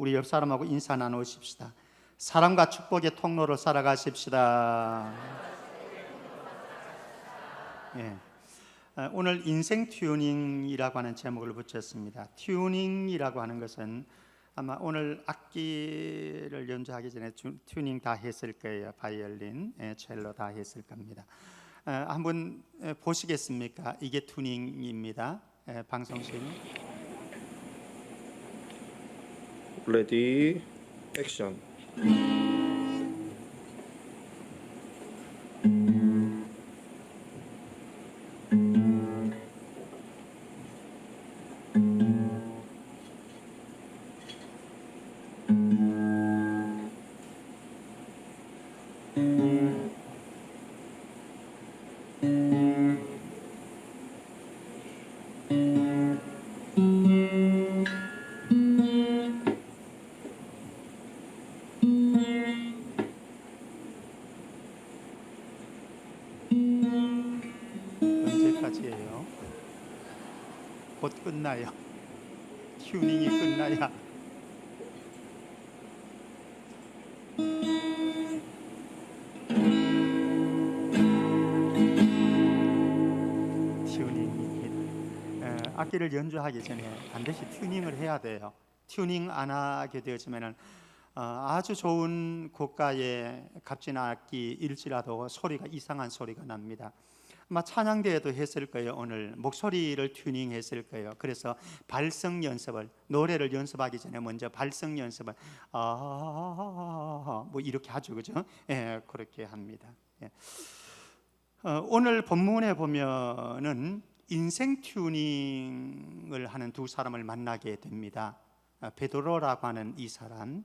우리 옆 사람하고 인사 나누십시다. 사랑과 축복의 통로로 살아가십시다. 예. 오늘 인생 튜닝이라고 하는 제목을 붙였습니다. 튜닝이라고 하는 것은 아마 오늘 악기를 연주하기 전에 튜닝 다 했을 거예요. 바이올린, 첼로 다 했을 겁니다. 한번 보시겠습니까? 이게 튜닝입니다. 방송실. 레디 액션. 언제까지예요? 곧 끝나요. 튜닝이 끝나야. 튜닝입니다. 악기를 연주하기 전에 반드시 튜닝을 해야 돼요. 튜닝 안 하게 되어지면은 아주 좋은 고가의 값진 악기일지라도 소리가 이상한 소리가 납니다. 아마 찬양대회도 했을 거예요. 오늘 목소리를 튜닝했을 거예요. 그래서 발성 연습을, 노래를 연습하기 전에 먼저 발성 연습을 뭐 이렇게 하죠, 그죠? 그렇게 합니다. 오늘 본문에 보면은 인생 튜닝을 하는 두 사람을 만나게 됩니다. 베드로라고 하는 이 사람,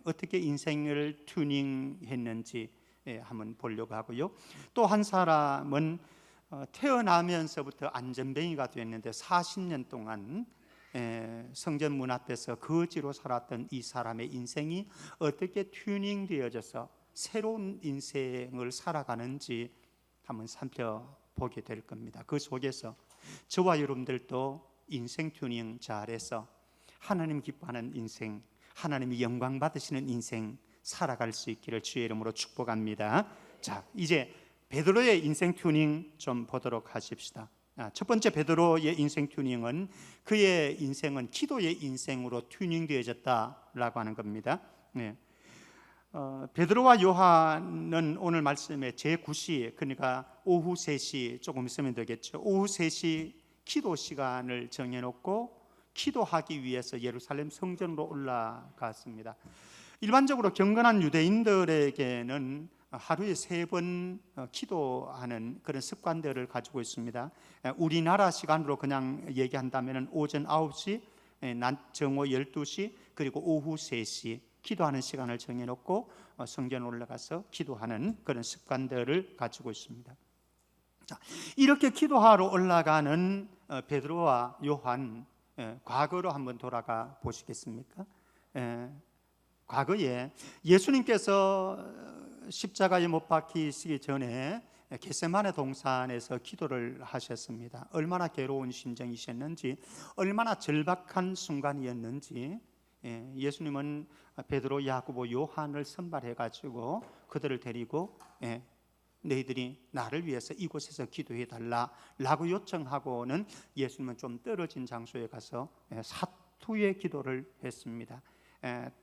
어떻게 인생을 튜닝했는지 한번 보려고 하고요. 또 한 사람은 태어나면서부터 안전뱅이가 됐는데 40년 동안 성전 문 앞에서 거지로 살았던 이 사람의 인생이 어떻게 튜닝되어져서 새로운 인생을 살아가는지 한번 살펴보게 될 겁니다. 그 속에서 저와 여러분들도 인생 튜닝 잘해서 하나님 기뻐하는 인생, 하나님이 영광 받으시는 인생 살아갈 수 있기를 주의 이름으로 축복합니다. 자, 이제 베드로의 인생 튜닝 좀 보도록 하십시다. 첫 번째 베드로의 인생 튜닝은 그의 인생은 기도의 인생으로 튜닝되어졌다라고 하는 겁니다. 베드로와 요한은 오늘 말씀에 제9시, 그러니까 오후 3시 조금 있으면 되겠죠. 오후 3시 기도 시간을 정해놓고 기도하기 위해서 예루살렘 성전으로 올라갔습니다. 일반적으로 경건한 유대인들에게는 하루에 3번 기도하는 그런 습관들을 가지고 있습니다. 우리나라 시간으로 그냥 얘기한다면 오전 9시, 낮 정오 12시, 그리고 오후 3시 기도하는 시간을 정해놓고 성전 올라가서 기도하는 그런 습관들을 가지고 있습니다. 자, 이렇게 기도하러 올라가는 베드로와 요한, 과거로 한번 돌아가 보시겠습니까? 과거에 예수님께서 십자가에 못 박히시기 전에 겟세마네 동산에서 기도를 하셨습니다. 얼마나 괴로운 심정이셨는지, 얼마나 절박한 순간이었는지 예수님은 베드로, 야고보, 요한을 선발해 가지고 그들을 데리고 너희들이 나를 위해서 이곳에서 기도해 달라라고 요청하고는 예수님은 좀 떨어진 장소에 가서 사투의 기도를 했습니다.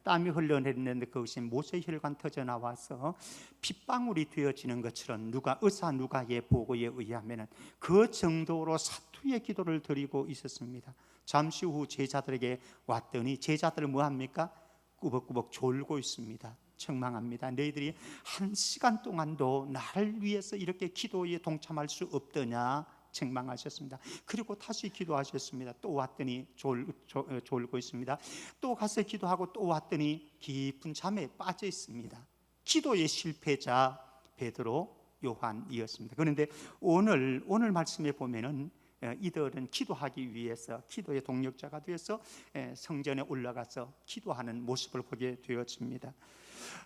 땀이 흘러내리는데 그것이 못의 혈관 터져 나와서 핏방울이 되어지는 것처럼 누가의 보고에 의하면 그 정도로 사투의 기도를 드리고 있었습니다. 잠시 후 제자들에게 왔더니 제자들은 뭐합니까? 꾸벅꾸벅 졸고 있습니다. 책망합니다. 너희들이 1시간 동안도 나를 위해서 이렇게 기도에 동참할 수 없더냐 책망하셨습니다. 그리고 다시 기도하셨습니다. 또 왔더니 졸고 있습니다. 또 가서 기도하고 또 왔더니 깊은 잠에 빠져 있습니다. 기도의 실패자 베드로, 요한이었습니다. 그런데 오늘 말씀에 보면은 이들은 기도하기 위해서 기도의 동력자가 되어서 성전에 올라가서 기도하는 모습을 보게 되어집니다.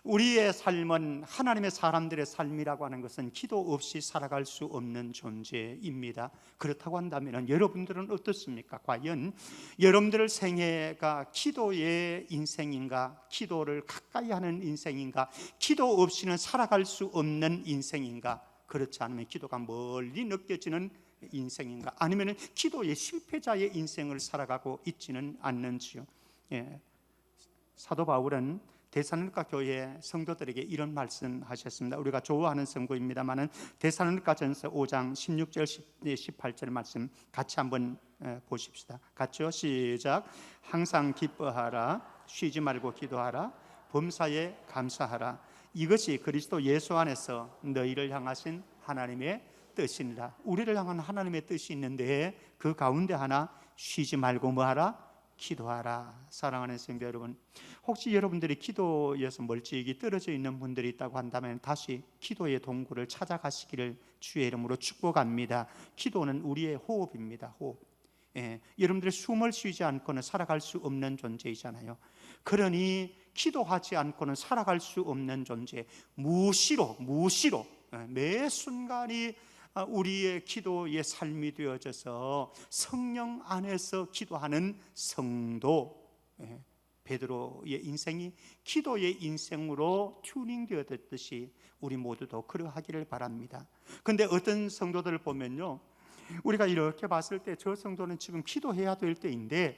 우리의 삶은 하나님의 사람들의 삶이라고 하는 것은 기도 없이 살아갈 수 없는 존재입니다. 그렇다고 한다면 여러분들은 어떻습니까? 과연 여러분들 생애가 기도의 인생인가? 기도를 가까이 하는 인생인가? 기도 없이는 살아갈 수 없는 인생인가? 그렇지 않으면 기도가 멀리 느껴지는 인생인가? 아니면 기도의 실패자의 인생을 살아가고 있지는 않는지요? 사도 바울은 데살로니가 교회 성도들에게 이런 말씀하셨습니다. 우리가 좋아하는 성구입니다만은 데살로니가전서 5장 16절 18절 말씀 같이 한번 보십시다. 같이요. 시작. 항상 기뻐하라, 쉬지 말고 기도하라, 범사에 감사하라. 이것이 그리스도 예수 안에서 너희를 향하신 하나님의 뜻이니라. 우리를 향한 하나님의 뜻이 있는데 그 가운데 하나 쉬지 말고 뭐하라? 기도하라. 사랑하는 성도 여러분, 혹시 여러분들이 기도에서 멀찍이 떨어져 있는 분들이 있다고 한다면 다시 기도의 동굴을 찾아가시기를 주의 이름으로 축복합니다. 기도는 우리의 호흡입니다. 호흡. 여러분들이 숨을 쉬지 않고는 살아갈 수 없는 존재이잖아요. 그러니 기도하지 않고는 살아갈 수 없는 존재, 무시로 매 순간이 우리의 기도의 삶이 되어져서 성령 안에서 기도하는 성도, 베드로의 인생이 기도의 인생으로 튜닝되어졌듯이 우리 모두도 그러하기를 바랍니다. 그런데 어떤 성도들을 보면요, 우리가 이렇게 봤을 때 저 성도는 지금 기도해야 될 때인데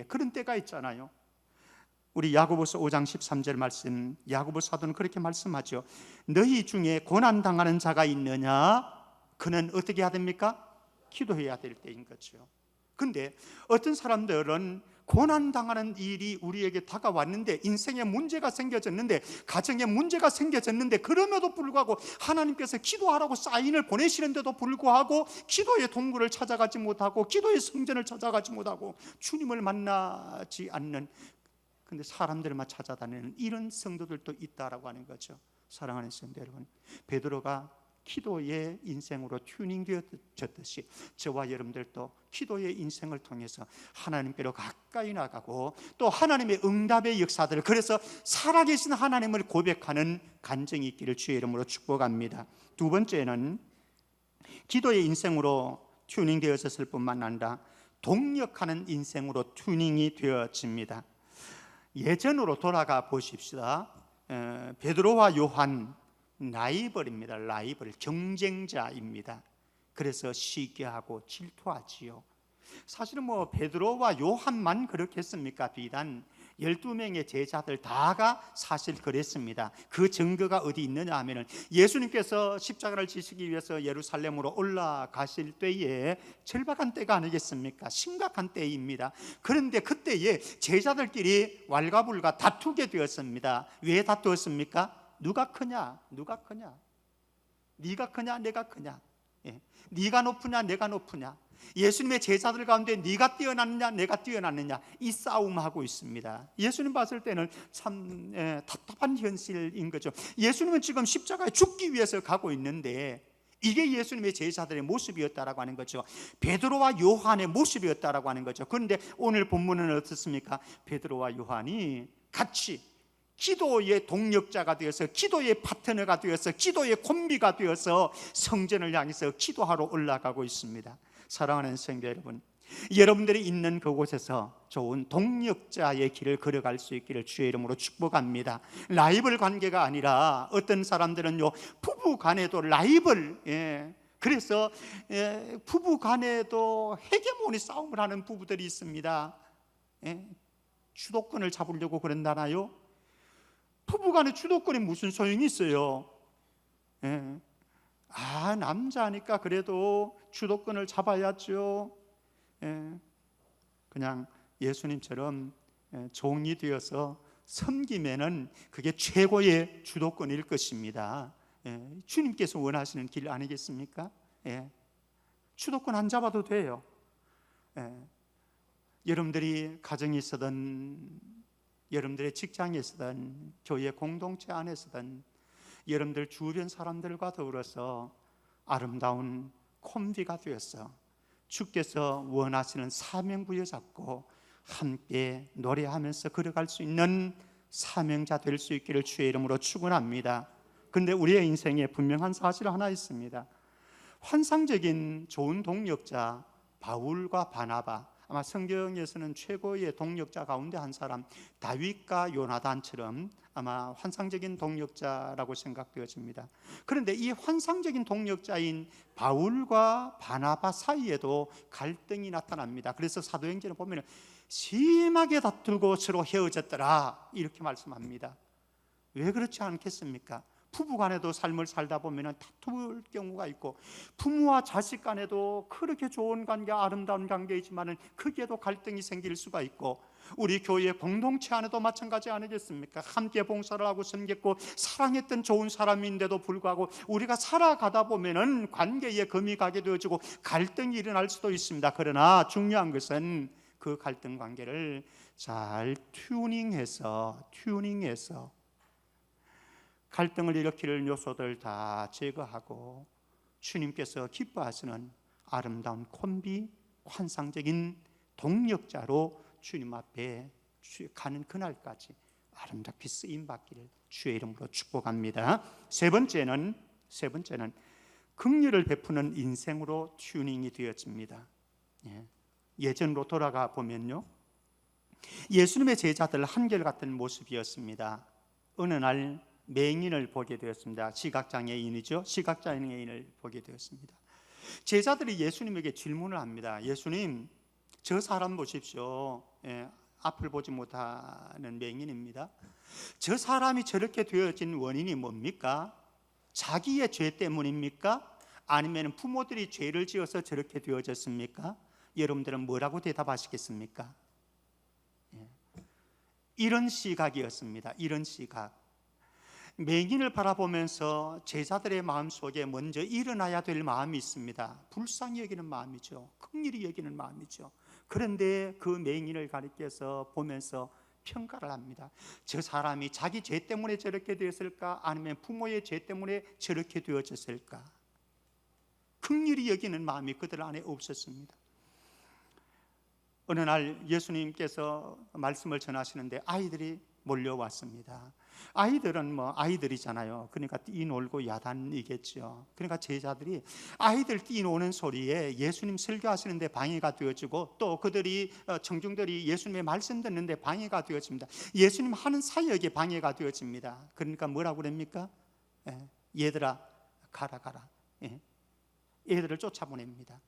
그런 때가 있잖아요. 우리 야고보서 5장 13절 말씀, 야고보 사도는 그렇게 말씀하죠. 너희 중에 고난당하는 자가 있느냐? 그는 어떻게 해야 됩니까? 기도해야 될 때인 거죠. 근데 어떤 사람들은 고난당하는 일이 우리에게 다가왔는데, 인생에 문제가 생겨졌는데, 가정에 문제가 생겨졌는데, 그럼에도 불구하고 하나님께서 기도하라고 사인을 보내시는데도 불구하고 기도의 동굴을 찾아가지 못하고 기도의 성전을 찾아가지 못하고 주님을 만나지 않는, 근데 사람들만 찾아다니는 이런 성도들도 있다라고 하는 거죠. 사랑하는 성도 여러분, 베드로가 기도의 인생으로 튜닝되어졌듯이 저와 여러분들도 기도의 인생을 통해서 하나님께로 가까이 나가고 또 하나님의 응답의 역사들, 그래서 살아계신 하나님을 고백하는 간증이 있기를 주의 이름으로 축복합니다. 두 번째는 기도의 인생으로 튜닝되어졌을 뿐만 아니라 동력하는 인생으로 튜닝이 되어집니다. 예전으로 돌아가 보십시다. 베드로와 요한 라이벌입니다. 라이벌, 경쟁자입니다. 그래서 시기하고 질투하지요. 사실은 베드로와 요한만 그렇겠습니까? 비단 12명의 제자들 다가 사실 그랬습니다. 그 증거가 어디 있느냐 하면은 예수님께서 십자가를 지시기 위해서 예루살렘으로 올라가실 때에 절박한 때가 아니겠습니까? 심각한 때입니다. 그런데 그때에 제자들끼리 왈가불가 다투게 되었습니다. 왜 다투었습니까? 누가 크냐? 네가 크냐? 내가 크냐? 네가 높으냐? 내가 높으냐? 예수님의 제자들 가운데 네가 뛰어났느냐 내가 뛰어났느냐, 이 싸움하고 있습니다. 예수님 봤을 때는 참 답답한 현실인 거죠. 예수님은 지금 십자가에 죽기 위해서 가고 있는데 이게 예수님의 제자들의 모습이었다라고 하는 거죠. 베드로와 요한의 모습이었다라고 하는 거죠. 그런데 오늘 본문은 어떻습니까? 베드로와 요한이 같이 기도의 동력자가 되어서, 기도의 파트너가 되어서, 기도의 콤비가 되어서 성전을 향해서 기도하러 올라가고 있습니다. 사랑하는 성도 여러분, 여러분들이 있는 그곳에서 좋은 동력자의 길을 걸어갈 수 있기를 주의 이름으로 축복합니다. 라이벌 관계가 아니라 어떤 사람들은요, 부부 간에도 라이벌, 그래서 부부 간에도 헤게모니 싸움을 하는 부부들이 있습니다. 주도권을 잡으려고 그런다나요? 부부간의 주도권이 무슨 소용이 있어요? 남자니까 그래도 주도권을 잡아야죠. 그냥 예수님처럼 종이 되어서 섬기면은 그게 최고의 주도권일 것입니다. 주님께서 원하시는 길 아니겠습니까? 주도권 안 잡아도 돼요. 여러분들이 가정에 있어든, 여러분들의 직장에 있어든, 교회 공동체 안에서든 여러분들 주변 사람들과 더불어서 아름다운 콤비가 되어서 주께서 원하시는 사명 부여잡고 함께 노래하면서 걸어갈 수 있는 사명자 될 수 있기를 주의 이름으로 축원합니다. 그런데 우리의 인생에 분명한 사실 하나 있습니다. 환상적인 좋은 동력자 바울과 바나바, 아마 성경에서는 최고의 동력자 가운데 한 사람 다윗과 요나단처럼 아마 환상적인 동력자라고 생각되어집니다. 그런데 이 환상적인 동력자인 바울과 바나바 사이에도 갈등이 나타납니다. 그래서 사도행전을 보면 심하게 다투고 서로 헤어졌더라 이렇게 말씀합니다. 왜 그렇지 않겠습니까? 부부간에도 삶을 살다 보면 다툴 경우가 있고, 부모와 자식 간에도 그렇게 좋은 관계, 아름다운 관계이지만 거기에도 갈등이 생길 수가 있고, 우리 교회 공동체 안에도 마찬가지 아니겠습니까? 함께 봉사를 하고 섬겼고 사랑했던 좋은 사람인데도 불구하고 우리가 살아가다 보면 관계에 금이 가게 되어지고 갈등이 일어날 수도 있습니다. 그러나 중요한 것은 그 갈등 관계를 잘 튜닝해서 갈등을 일으킬 요소들 다 제거하고 주님께서 기뻐하시는 아름다운 콤비, 환상적인 동력자로 주님 앞에 가는 그날까지 아름답게 쓰임받기를 주의 이름으로 축복합니다. 세 번째는 긍휼을 베푸는 인생으로 튜닝이 되어집니다. 예전으로 돌아가 보면요, 예수님의 제자들 한결같은 모습이었습니다. 어느 날 맹인을 보게 되었습니다. 시각장애인이죠. 시각장애인을 보게 되었습니다. 제자들이 예수님에게 질문을 합니다. 예수님, 저 사람 보십시오. 앞을 보지 못하는 맹인입니다. 저 사람이 저렇게 되어진 원인이 뭡니까? 자기의 죄 때문입니까? 아니면 부모들이 죄를 지어서 저렇게 되어졌습니까? 여러분들은 뭐라고 대답하시겠습니까? 이런 시각이었습니다. 이런 시각. 맹인을 바라보면서 제자들의 마음속에 먼저 일어나야 될 마음이 있습니다. 불쌍히 여기는 마음이죠. 긍휼히 여기는 마음이죠. 그런데 그 맹인을 가리켜서 보면서 평가를 합니다. 저 사람이 자기 죄 때문에 저렇게 되었을까? 아니면 부모의 죄 때문에 저렇게 되어졌을까? 긍휼히 여기는 마음이 그들 안에 없었습니다. 어느 날 예수님께서 말씀을 전하시는데 아이들이 몰려왔습니다. 아이들은 아이들이잖아요. 그러니까 뛰놀고 야단이겠죠. 그러니까 제자들이 아이들 뛰노는 소리에 예수님 설교하시는데 방해가 되어지고, 또 그들이 청중들이 예수님의 말씀 듣는데 방해가 되어집니다. 예수님 하는 사역에 방해가 되어집니다. 그러니까 뭐라고 그럽니까? 얘들아 가라. 애들을 쫓아보냅니다.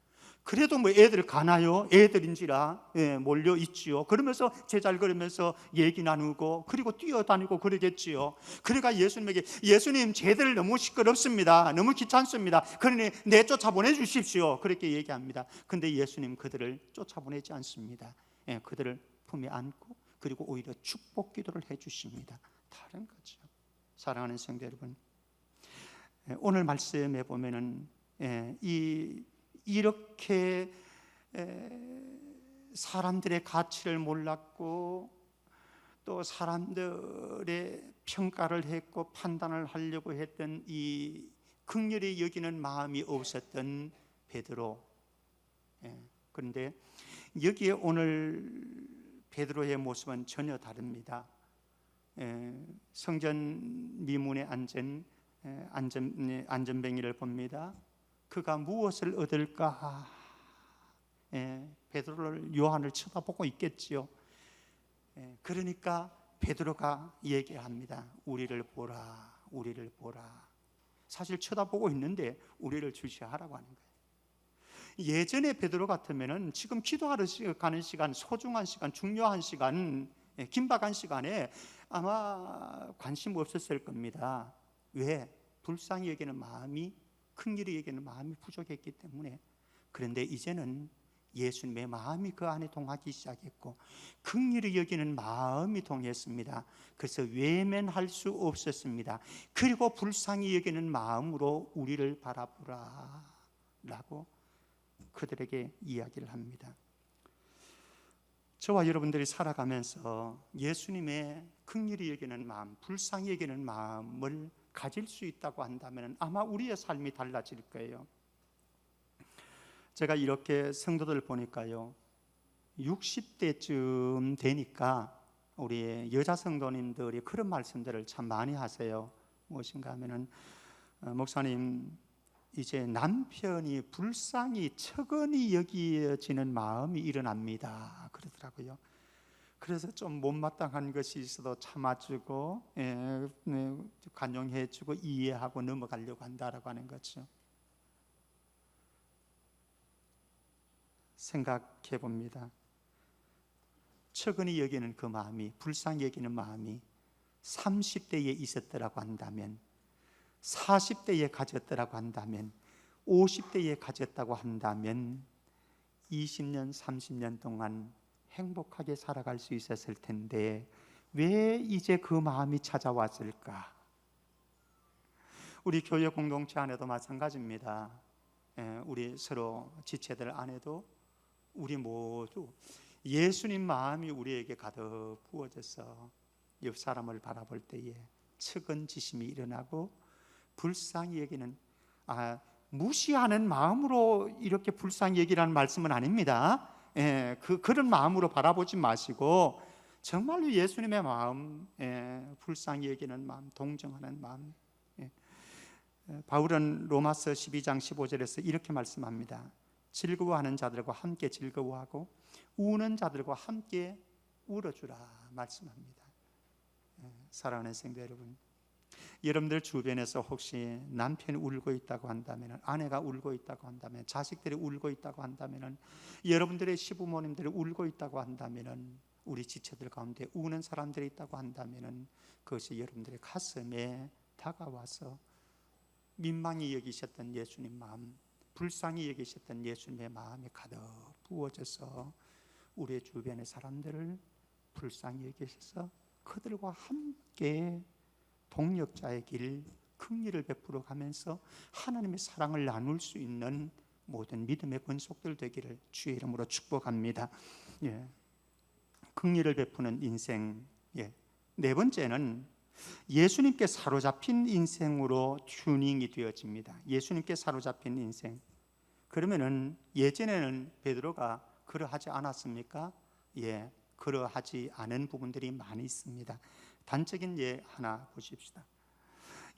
그래도 애들 가나요? 애들인지라 몰려 있지요. 그러면서 제자를 걸으면서 얘기 나누고 그리고 뛰어다니고 그러겠지요. 그러니까 예수님에게, 예수님 쟤들 너무 시끄럽습니다. 너무 귀찮습니다. 그러니 내쫓아보내 주십시오. 그렇게 얘기합니다. 근데 예수님 그들을 쫓아보내지 않습니다. 그들을 품에 안고 그리고 오히려 축복 기도를 해주십니다. 다른 거죠. 사랑하는 성도 여러분, 오늘 말씀에 보면은 이렇게 사람들의 가치를 몰랐고 또 사람들의 평가를 했고 판단을 하려고 했던 이 긍휼히 여기는 마음이 없었던 베드로. 그런데 여기에 오늘 베드로의 모습은 전혀 다릅니다. 성전 미문에 앉은 안전뱅이를 봅니다. 그가 무엇을 얻을까? 베드로를, 요한을 쳐다보고 있겠지요. 그러니까 베드로가 얘기합니다. 우리를 보라. 사실 쳐다보고 있는데 우리를 주시하라고 하는 거예요. 예전에 베드로 같으면은 지금 기도하러 가는 시간, 소중한 시간, 중요한 시간, 긴박한 시간에 아마 관심 없었을 겁니다. 왜? 불쌍히 여기는 마음이, 긍휼히 여기는 마음이 부족했기 때문에. 그런데 이제는 예수님의 마음이 그 안에 동하기 시작했고 긍휼히 여기는 마음이 동했습니다. 그래서 외면할 수 없었습니다. 그리고 불쌍히 여기는 마음으로 우리를 바라보라 라고 그들에게 이야기를 합니다. 저와 여러분들이 살아가면서 예수님의 긍휼히 여기는 마음, 불쌍히 여기는 마음을 가질 수 있다고 한다면 아마 우리의 삶이 달라질 거예요. 제가 이렇게 성도들 보니까요, 60대쯤 되니까 우리 여자 성도님들이 그런 말씀들을 참 많이 하세요. 무엇인가 하면은 목사님, 이제 남편이 불쌍히 척은히 여겨지는 마음이 일어납니다, 그러더라고요. 그래서 좀 못마땅한 것이 있어도 참아주고 관용해주고 이해하고 넘어가려고 한다라고 하는 거죠. 생각해 봅니다. 척은히 여기는 그 마음이, 불쌍히 여기는 마음이 30대에 있었더라고 한다면, 40대에 가졌더라고 한다면, 50대에 가졌다고 한다면 20년, 30년 동안 행복하게 살아갈 수 있었을 텐데 왜 이제 그 마음이 찾아왔을까? 우리 교회 공동체 안에도 마찬가지입니다. 우리 서로 지체들 안에도 우리 모두 예수님 마음이 우리에게 가득 부어져서 옆 사람을 바라볼 때에 측은지심이 일어나고 불쌍히 여기는, 무시하는 마음으로 이렇게 불쌍히 여기라는 말씀은 아닙니다. 그런 마음으로 바라보지 마시고 정말로 예수님의 마음, 불쌍히 여기는 마음, 동정하는 마음. 바울은 로마서 12장 15절에서 이렇게 말씀합니다. 즐거워하는 자들과 함께 즐거워하고 우는 자들과 함께 울어주라 말씀합니다. 사랑하는 성도 여러분, 여러분들 주변에서 혹시 남편이 울고 있다고 한다면, 아내가 울고 있다고 한다면, 자식들이 울고 있다고 한다면, 여러분들의 시부모님들이 울고 있다고 한다면, 우리 지체들 가운데 우는 사람들이 있다고 한다면 그것이 여러분들의 가슴에 다가와서 민망히 여기셨던 예수님 마음, 불쌍히 여기셨던 예수님의 마음이 가득 부어져서 우리의 주변의 사람들을 불쌍히 여기셔서 그들과 함께 동력자의 길, 긍휼을 베풀어 가면서 하나님의 사랑을 나눌 수 있는 모든 믿음의 권속들 되기를 주의 이름으로 축복합니다. 긍휼을 베푸는 인생. 네 번째는 예수님께 사로잡힌 인생으로 튜닝이 되어집니다. 예수님께 사로잡힌 인생. 그러면은 예전에는 베드로가 그러하지 않았습니까? 그러하지 않은 부분들이 많이 있습니다. 단적인 예 하나 보십시다.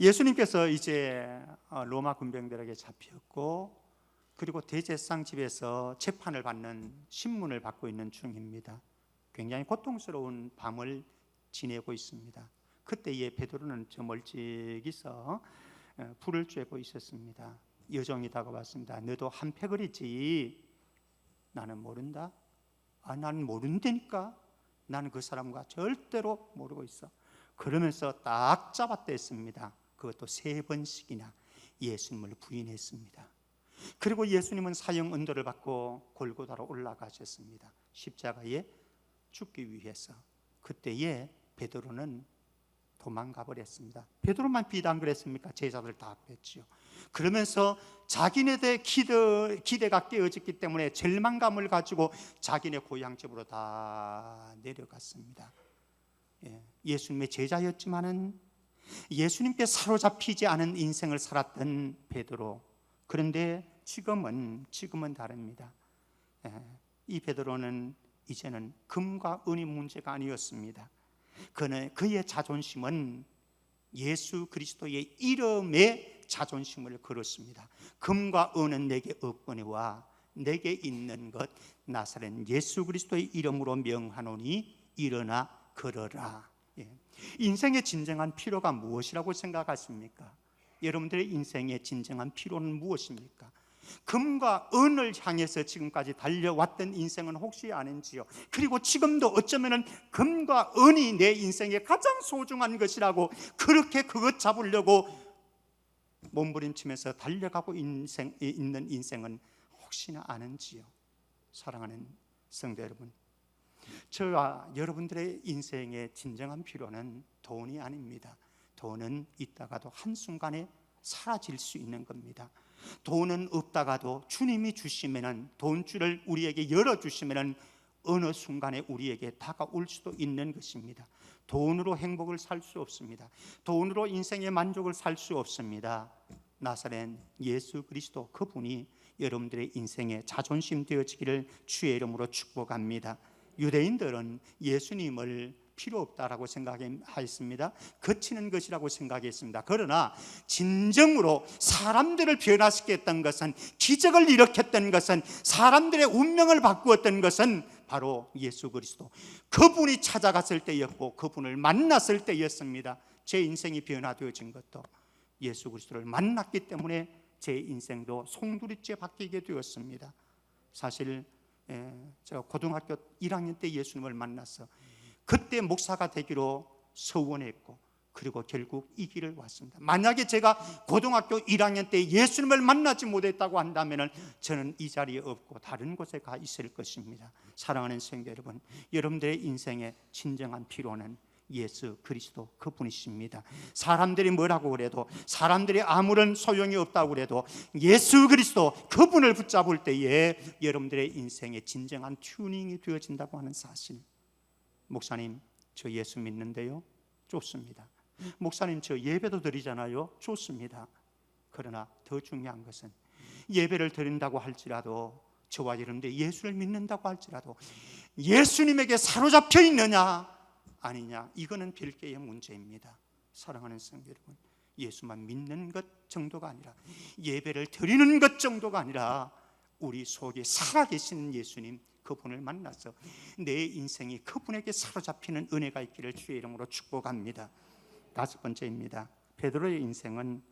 예수님께서 이제 로마 군병들에게 잡혔고, 그리고 대제사장 집에서 재판을 받는 신문을 받고 있는 중입니다. 굉장히 고통스러운 밤을 지내고 있습니다. 그때에 베드로는 저 멀찍이서 불을 쬐고 있었습니다. 여종이 다가왔습니다. 너도 한패거리지? 나는 모른다. 나는 모른다니까. 나는 그 사람과 절대로 모르고 있어. 그러면서 딱 잡아댔습니다. 그것도 3번씩이나 예수님을 부인했습니다. 그리고 예수님은 사형 은도를 받고 골고다로 올라가셨습니다. 십자가에 죽기 위해서. 그때에 베드로는 도망가 버렸습니다. 베드로만 비단 그랬습니까? 제자들 다 그랬지요. 그러면서 자기네들 기대가 깨어졌기 때문에 절망감을 가지고 자기네 고향집으로 다 내려갔습니다. 예수님의 제자였지만은 예수님께 사로잡히지 않은 인생을 살았던 베드로. 그런데 지금은 다릅니다. 이 베드로는 이제는 금과 은이 문제가 아니었습니다. 그의 자존심은 예수 그리스도의 이름에 자존심을 걸었습니다. 금과 은은 내게 없거니와 내게 있는 것 나사렛 예수 그리스도의 이름으로 명하노니 일어나 걸어라. 인생의 진정한 필요가 무엇이라고 생각하십니까? 여러분들의 인생의 진정한 필요는 무엇입니까? 금과 은을 향해서 지금까지 달려왔던 인생은 혹시 아닌지요? 그리고 지금도 어쩌면 금과 은이 내 인생의 가장 소중한 것이라고 그렇게 그것 잡으려고 몸부림치면서 달려가고 있는 인생은 혹시나 아는지요? 사랑하는 성도 여러분, 저와 여러분들의 인생의 진정한 필요는 돈이 아닙니다. 돈은 있다가도 한순간에 사라질 수 있는 겁니다. 돈은 없다가도 주님이 주시면은, 돈줄을 우리에게 열어주시면은 어느 순간에 우리에게 다가올 수도 있는 것입니다. 돈으로 행복을 살 수 없습니다. 돈으로 인생의 만족을 살 수 없습니다. 나사렛 예수 그리스도, 그분이 여러분들의 인생에 자존심 되어지기를 주의 이름으로 축복합니다. 유대인들은 예수님을 필요 없다라고 생각했습니다. 거치는 것이라고 생각했습니다. 그러나 진정으로 사람들을 변화시켰던 것은, 기적을 일으켰던 것은, 사람들의 운명을 바꾸었던 것은 바로 예수 그리스도, 그분이 찾아갔을 때였고 그분을 만났을 때였습니다. 제 인생이 변화되어진 것도 예수 그리스도를 만났기 때문에 제 인생도 송두리째 바뀌게 되었습니다. 사실 제가 고등학교 1학년 때 예수님을 만나서 그때 목사가 되기로 서원했고, 그리고 결국 이 길을 왔습니다. 만약에 제가 고등학교 1학년 때 예수님을 만나지 못했다고 한다면 저는 이 자리에 없고 다른 곳에 가 있을 것입니다. 사랑하는 성도 여러분, 여러분들의 인생의 진정한 필요는 예수 그리스도 그분이십니다. 사람들이 뭐라고 그래도, 사람들이 아무런 소용이 없다고 그래도 예수 그리스도 그분을 붙잡을 때에 여러분들의 인생의 진정한 튜닝이 되어진다고 하는 사실. 목사님, 저 예수 믿는데요? 좋습니다. 목사님, 저 예배도 드리잖아요? 좋습니다. 그러나 더 중요한 것은 예배를 드린다고 할지라도, 저와 여러분들 예수를 믿는다고 할지라도 예수님에게 사로잡혀 있느냐 아니냐, 이거는 별개의 문제입니다. 사랑하는 성도 여러분, 예수만 믿는 것 정도가 아니라, 예배를 드리는 것 정도가 아니라 우리 속에 살아계신 예수님 그분을 만나서 내 인생이 그분에게 사로잡히는 은혜가 있기를 주의 이름으로 축복합니다. 5번째입니다. 베드로의 인생은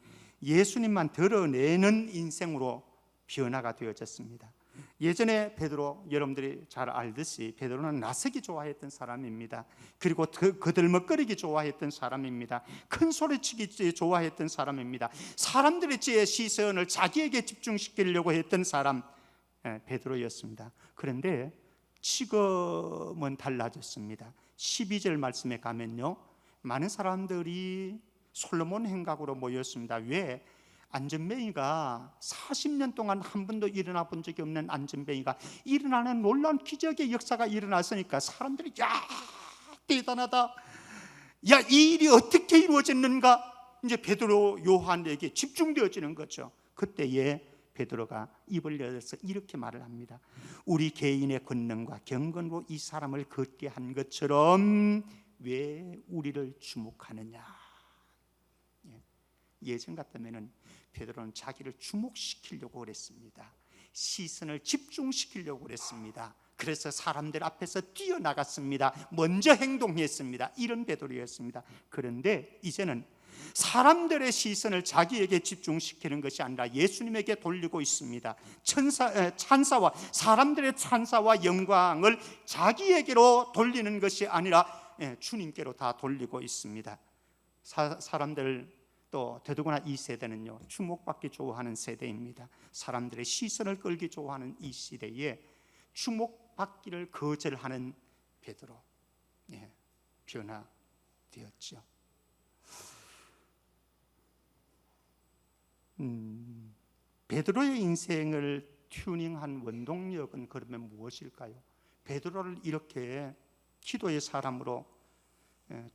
예수님만 드러내는 인생으로 변화가 되어졌습니다. 예전에 베드로, 여러분들이 잘 알듯이 베드로는 나서기 좋아했던 사람입니다. 그리고 거들먹거리기 좋아했던 사람입니다. 큰 소리치기 좋아했던 사람입니다. 사람들의 시선을 자기에게 집중시키려고 했던 사람, 베드로였습니다. 그런데 지금은 달라졌습니다. 12절 말씀에 가면요, 많은 사람들이 솔로몬 행각으로 모였습니다. 왜? 안전뱅이가 40년 동안 한 번도 일어나 본 적이 없는 안전뱅이가 일어나는 놀라운 기적의 역사가 일어났으니까 사람들이 야, 대단하다, 야, 이 일이 어떻게 이루어졌는가, 이제 베드로, 요한에게 집중되어지는 거죠. 그때에 베드로가 입을 열어서 이렇게 말을 합니다. 우리 개인의 권능과 경건으로 이 사람을 걷게 한 것처럼 왜 우리를 주목하느냐. 예전 같다면 베드로는 자기를 주목시키려고 그랬습니다. 시선을 집중시키려고 그랬습니다. 그래서 사람들 앞에서 뛰어나갔습니다. 먼저 행동했습니다. 이런 베드로였습니다. 그런데 이제는 사람들의 시선을 자기에게 집중시키는 것이 아니라 예수님에게 돌리고 있습니다. 찬사와, 사람들의 찬사와 영광을 자기에게로 돌리는 것이 아니라 주님께로 다 돌리고 있습니다. 사람들, 또 더더구나 이 세대는요, 주목받기 좋아하는 세대입니다. 사람들의 시선을 끌기 좋아하는 이 시대에 주목받기를 거절하는 베드로, 변화되었죠. 베드로의 인생을 튜닝한 원동력은 그러면 무엇일까요? 베드로를 이렇게 기도의 사람으로,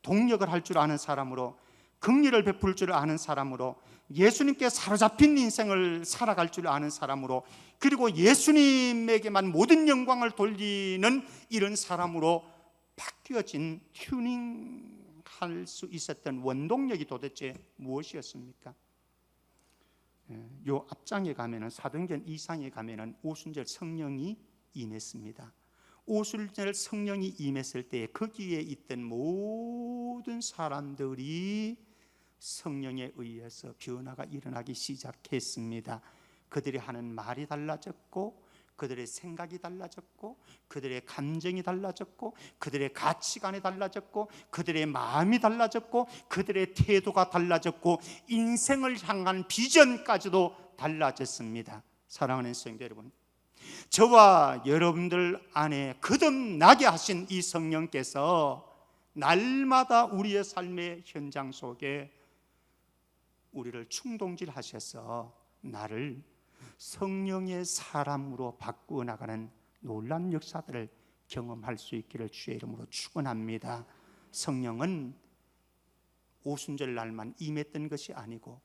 동력을 할 줄 아는 사람으로, 긍휼을 베풀 줄 아는 사람으로, 예수님께 사로잡힌 인생을 살아갈 줄 아는 사람으로, 그리고 예수님에게만 모든 영광을 돌리는 이런 사람으로 바뀌어진, 튜닝할 수 있었던 원동력이 도대체 무엇이었습니까? 요 앞장에 가면은, 사도행전 2장에 가면은 오순절 성령이 임했습니다. 오순절 성령이 임했을 때 거기에 있던 모든 사람들이 성령에 의해서 변화가 일어나기 시작했습니다. 그들이 하는 말이 달라졌고, 그들의 생각이 달라졌고, 그들의 감정이 달라졌고, 그들의 가치관이 달라졌고, 그들의 마음이 달라졌고, 그들의 태도가 달라졌고, 인생을 향한 비전까지도 달라졌습니다. 사랑하는 성도 여러분, 저와 여러분들 안에 거듭나게 하신 이 성령께서 날마다 우리의 삶의 현장 속에 우리를 충동질하셔서 나를 성령의 사람으로 바꾸어 나가는 놀라운 역사들을 경험할 수 있기를 주의 이름으로 축원합니다. 성령은 오순절 날만 임했던 것이 아니고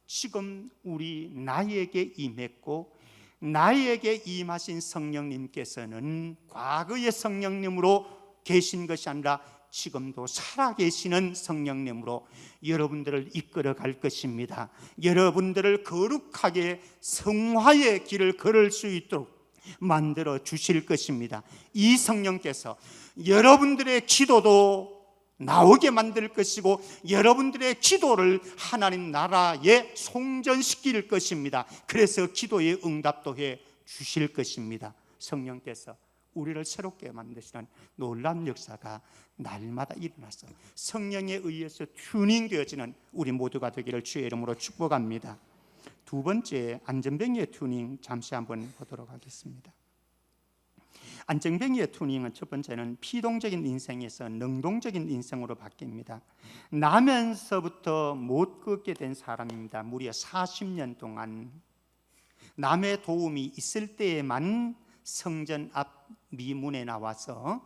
지금 우리 나에게 임했고, 나에게 임하신 성령님께서는 과거의 성령님으로 계신 것이 아니라 지금도 살아계시는 성령님으로 여러분들을 이끌어 갈 것입니다. 여러분들을 거룩하게 성화의 길을 걸을 수 있도록 만들어 주실 것입니다. 이 성령께서 여러분들의 기도도 나오게 만들 것이고 여러분들의 기도를 하나님 나라에 송전시킬 것입니다. 그래서 기도의 응답도 해 주실 것입니다. 성령께서 우리를 새롭게 만드시는 놀라운 역사가 날마다 일어나서 성령에 의해서 튜닝되어지는 우리 모두가 되기를 주의 이름으로 축복합니다. 두 번째, 안전뱅이의 튜닝 잠시 한번 보도록 하겠습니다. 안전뱅이의 튜닝은 첫 번째는 피동적인 인생에서 능동적인 인생으로 바뀝니다. 나면서부터 못 걷게 된 사람입니다. 무려 40년 동안 남의 도움이 있을 때에만 성전 앞 미문에 나와서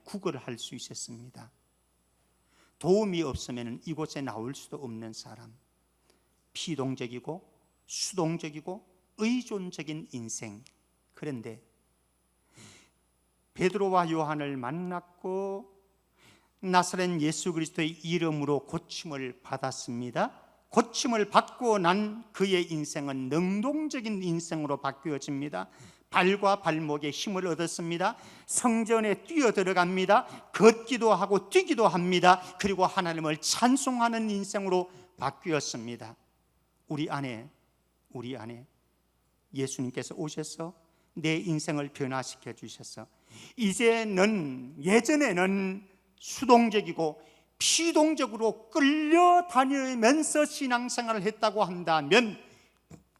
구걸을 할 수 있었습니다. 도움이 없으면 이곳에 나올 수도 없는 사람, 피동적이고 수동적이고 의존적인 인생. 그런데 베드로와 요한을 만났고 나사렛 예수 그리스도의 이름으로 고침을 받았습니다. 고침을 받고 난 그의 인생은 능동적인 인생으로 바뀌어집니다. 발과 발목에 힘을 얻었습니다. 성전에 뛰어 들어갑니다. 걷기도 하고 뛰기도 합니다. 그리고 하나님을 찬송하는 인생으로 바뀌었습니다. 우리 안에 예수님께서 오셔서 내 인생을 변화시켜 주셔서 이제는, 예전에는 수동적이고 피동적으로 끌려다니면서 신앙생활을 했다고 한다면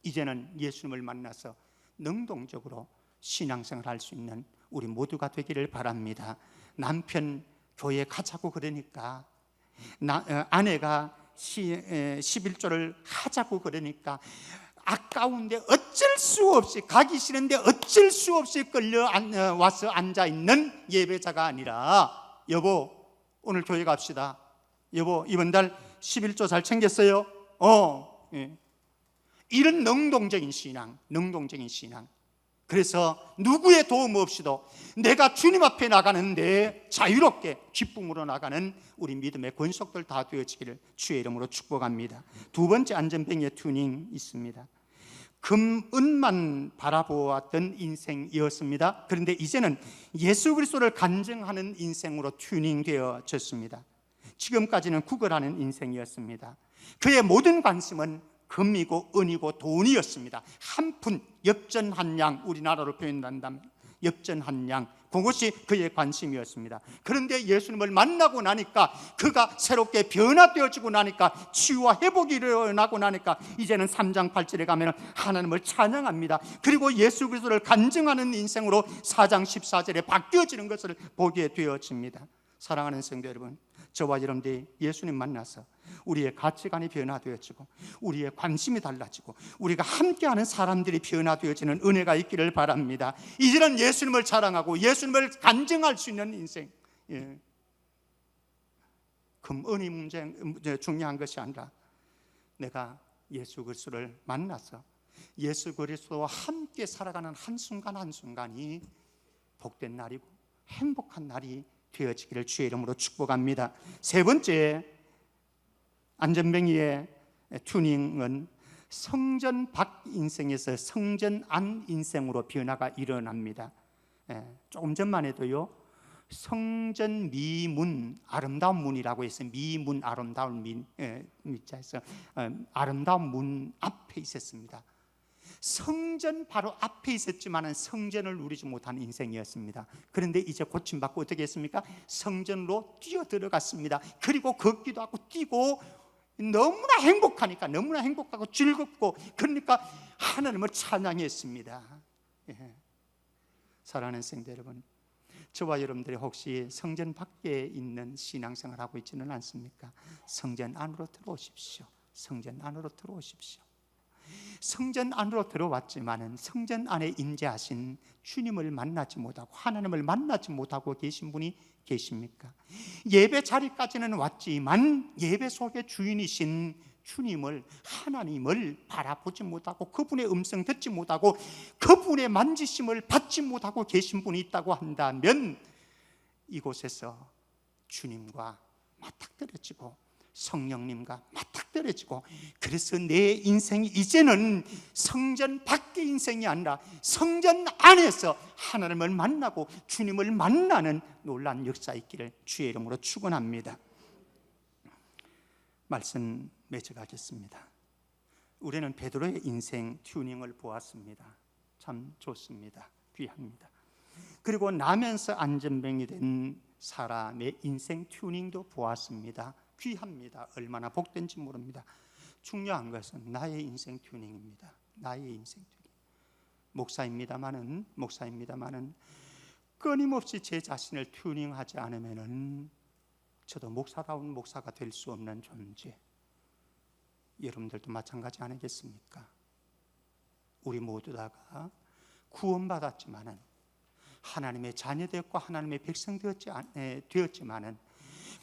이제는 예수님을 만나서 능동적으로 신앙생활을 할 수 있는 우리 모두가 되기를 바랍니다. 남편 교회 가자고 그러니까, 아내가 11조를 하자고 그러니까 아까운데 어쩔 수 없이, 가기 싫은데 어쩔 수 없이 와서 앉아있는 예배자가 아니라, 여보 오늘 교회 갑시다, 여보 이번 달 11조 잘 챙겼어요? 예. 이런 능동적인 신앙. 그래서 누구의 도움 없이도 내가 주님 앞에 나가는데 자유롭게 기쁨으로 나가는 우리 믿음의 권속들 다 되어지기를 주의 이름으로 축복합니다. 두 번째 안전뱅이의 튜닝 있습니다. 금, 은만 바라보았던 인생이었습니다. 그런데 이제는 예수 그리스도를 간증하는 인생으로 튜닝되어졌습니다. 지금까지는 구걸하는 인생이었습니다. 그의 모든 관심은 금이고 은이고 돈이었습니다. 한 푼, 엽전한 우리나라로 표현한다면 엽전한 그것이 그의 관심이었습니다. 그런데 예수님을 만나고 나니까, 그가 새롭게 변화되어지고 나니까, 치유와 회복이 일어나고 나니까 이제는 3장 8절에 가면 하나님을 찬양합니다. 그리고 예수 그리스도를 간증하는 인생으로 4장 14절에 바뀌어지는 것을 보게 되어집니다. 사랑하는 성도 여러분, 저와 여러분들이 예수님 만나서 우리의 가치관이 변화되어지고 우리의 관심이 달라지고 우리가 함께하는 사람들이 변화되어지는 은혜가 있기를 바랍니다. 이제는 예수님을 자랑하고 예수님을 간증할 수 있는 인생. 금, 은이 문제 중요한 것이 아니라 내가 예수 그리스도를 만나서 예수 그리스도와 함께 살아가는 한순간 한순간이 복된 날이고 행복한 날이 되어지기를 주의 이름으로 축복합니다. 세 번째 안전뱅이의 튜닝은 성전 밖 인생에서 성전 안 인생으로 변화가 일어납니다. 조금 전만 해도요, 성전 미문, 아름다운 문이라고 해서 미문, 아름다운 미자에서 아름다운 문 앞에 있었습니다. 성전 바로 앞에 있었지만 성전을 누리지 못한 인생이었습니다. 그런데 이제 고침받고 어떻게 했습니까? 성전으로 뛰어 들어갔습니다. 그리고 걷기도 하고 뛰고 너무나 행복하니까, 너무나 행복하고 즐겁고, 그러니까 하나님을 찬양했습니다. 사랑하는 성도 여러분, 저와 여러분들이 혹시 성전 밖에 있는 신앙생활을 하고 있지는 않습니까? 성전 안으로 들어오십시오. 성전 안으로 들어오십시오. 성전 안으로 들어왔지만은 성전 안에 임재하신 주님을 만나지 못하고 하나님을 만나지 못하고 계신 분이 계십니까? 예배 자리까지는 왔지만 예배 속의 주인이신 주님을, 하나님을 바라보지 못하고 그분의 음성 듣지 못하고 그분의 만지심을 받지 못하고 계신 분이 있다고 한다면 이곳에서 주님과 맞닥뜨려지고 성령님과 맞닥뜨려지고, 그래서 내 인생이 이제는 성전 밖의 인생이 아니라 성전 안에서 하나님을 만나고 주님을 만나는 놀라운 역사 있기를 주의 이름으로 축원합니다. 말씀 맺어가겠습니다. 우리는 베드로의 인생 튜닝을 보았습니다. 참 좋습니다. 귀합니다. 그리고 나면서 안전병이 된 사람의 인생 튜닝도 보았습니다. 귀합니다. 얼마나 복된지 모릅니다. 중요한 것은 나의 인생 튜닝입니다. 나의 인생 튜닝. 목사입니다마는 끊임없이 제 자신을 튜닝하지 않으면은 저도 목사다운 목사가 될 수 없는 존재. 여러분들도 마찬가지 아니겠습니까? 우리 모두 다가 구원받았지만은 하나님의 자녀되었고 하나님의 백성 되었지만은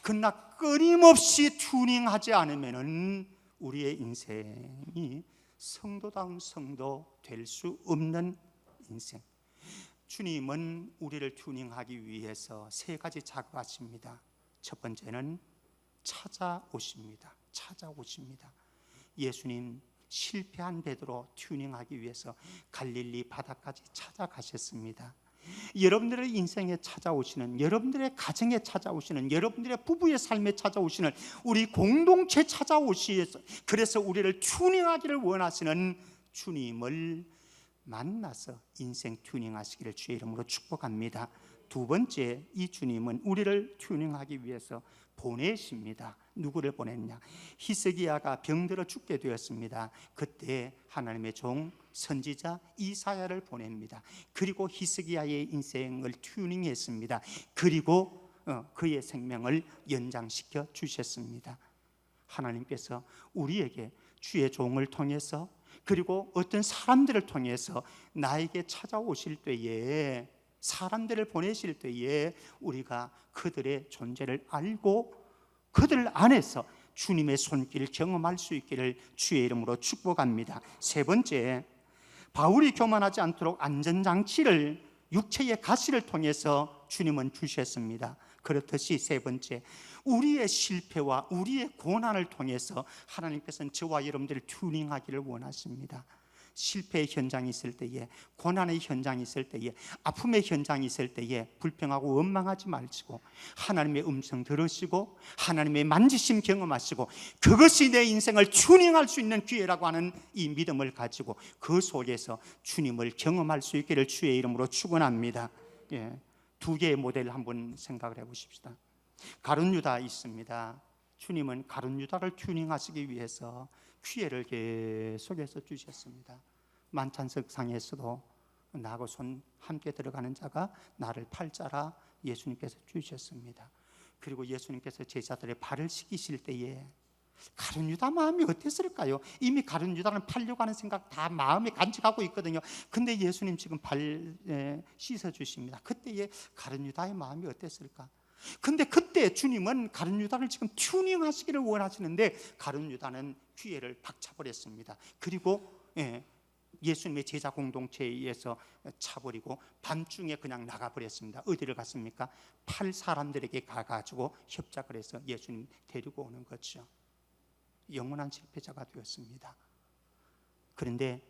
그러나 끊임없이 튜닝하지 않으면은 우리의 인생이 성도다운 성도 될 수 없는 인생. 주님은 우리를 튜닝하기 위해서 세 가지 작업하십니다. 첫 번째는 찾아오십니다. 예수님 실패한 베드로 튜닝하기 위해서 갈릴리 바다까지 찾아가셨습니다. 여러분들의 인생에 찾아오시는, 여러분들의 가정에 찾아오시는, 여러분들의 부부의 삶에 찾아오시는, 우리 공동체 찾아오시서 그래서 우리를 튜닝하기를 원하시는 주님을 만나서 인생 튜닝하시기를 주의 이름으로 축복합니다. 두 번째, 이 주님은 우리를 튜닝하기 위해서 보내십니다. 누구를 보냈냐? 히스기야가 병들어 죽게 되었습니다. 그때 하나님의 종 선지자 이사야를 보냅니다. 그리고 히스기야의 인생을 튜닝했습니다. 그리고 그의 생명을 연장시켜 주셨습니다. 하나님께서 우리에게 주의 종을 통해서 그리고 어떤 사람들을 통해서 나에게 찾아오실 때에, 사람들을 보내실 때에 우리가 그들의 존재를 알고 그들 안에서 주님의 손길을 경험할 수 있기를 주의 이름으로 축복합니다. 세 번째, 바울이 교만하지 않도록 안전장치를 육체의 가시를 통해서 주님은 주셨습니다. 그렇듯이 세 번째, 우리의 실패와 우리의 고난을 통해서 하나님께서는 저와 여러분들을 튜닝하기를 원하십니다. 실패의 현장이 있을 때에, 고난의 현장이 있을 때에, 아픔의 현장이 있을 때에 불평하고 원망하지 마시고 하나님의 음성 들으시고 하나님의 만지심 경험하시고 그것이 내 인생을 튜닝할 수 있는 기회라고 하는 이 믿음을 가지고 그 속에서 주님을 경험할 수 있기를 주의 이름으로 축원합니다. 두 개의 모델을 한번 생각을 해보십시다. 가룟 유다 있습니다. 주님은 가룟 유다를 튜닝하시기 위해서 기회를 계속해서 주셨습니다. 만찬석상에서도 나하고 손 함께 들어가는 자가 나를 팔자라 예수님께서 주셨습니다. 그리고 예수님께서 제자들의 발을 씻기실 때에 가룟 유다 마음이 어땠을까요? 이미 가룟 유다는 팔려고 하는 생각 다 마음에 간직하고 있거든요. 근데 예수님 지금 발 씻어 주십니다. 그때의 가룟 유다의 마음이 어땠을까? 근데 그때 주님은 가룟 유다를 지금 튜닝하시기를 원하시는데 가룟 유다는 기회를 박차버렸습니다. 그리고 예수님의 제자 공동체에 의해서 차버리고 밤중에 그냥 나가버렸습니다. 어디를 갔습니까? 팔 사람들에게 가가지고 협작을 해서 예수님 데리고 오는 거죠. 영원한 실패자가 되었습니다. 그런데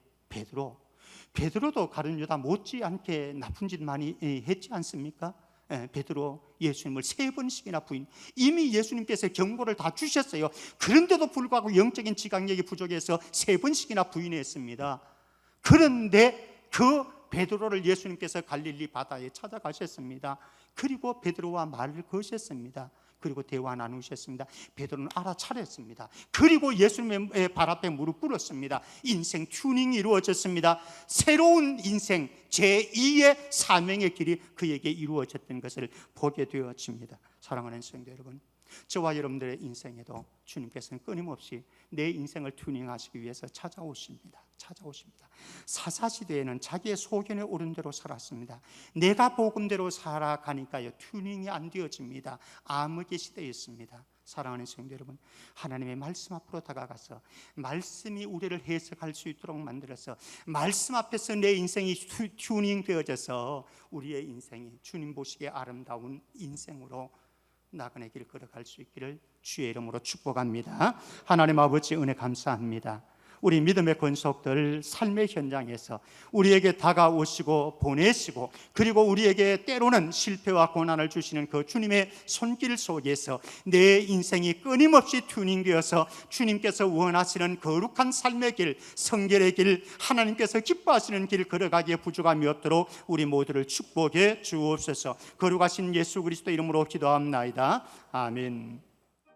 베드로도 가룟 유다 못지않게 나쁜 짓 많이 했지 않습니까? 베드로 예수님을 3번씩이나 부인. 이미 예수님께서 경고를 다 주셨어요. 그런데도 불구하고 영적인 지각력이 부족해서 3번씩이나 부인했습니다. 그런데 그 베드로를 예수님께서 갈릴리 바다에 찾아가셨습니다. 그리고 베드로와 말을 거셨습니다. 그리고 대화 나누셨습니다. 베드로는 알아차렸습니다. 그리고 예수님의 발 앞에 무릎 꿇었습니다. 인생 튜닝이 이루어졌습니다. 새로운 인생 제2의 사명의 길이 그에게 이루어졌던 것을 보게 되어집니다. 사랑하는 성도 여러분, 저와 여러분들의 인생에도 주님께서는 끊임없이 내 인생을 튜닝하시기 위해서 찾아오십니다. 사사시대에는 자기의 소견에 오른 대로 살았습니다. 내가 복음대로 살아가니까요 튜닝이 안 되어집니다. 암흑의 시대였습니다. 사랑하는 성도 여러분, 하나님의 말씀 앞으로 다가가서 말씀이 우리를 해석할 수 있도록 만들어서 말씀 앞에서 내 인생이 튜닝 되어져서 우리의 인생이 주님 보시기에 아름다운 인생으로 나그네 길 걸어갈 수 있기를 주의 이름으로 축복합니다. 하나님 아버지 은혜 감사합니다. 우리 믿음의 권속들 삶의 현장에서 우리에게 다가오시고 보내시고 그리고 우리에게 때로는 실패와 고난을 주시는 그 주님의 손길 속에서 내 인생이 끊임없이 튜닝되어서 주님께서 원하시는 거룩한 삶의 길, 성결의 길, 하나님께서 기뻐하시는 길 걸어가기에 부족함이 없도록 우리 모두를 축복해 주옵소서. 거룩하신 예수 그리스도 이름으로 기도합나이다. 아멘.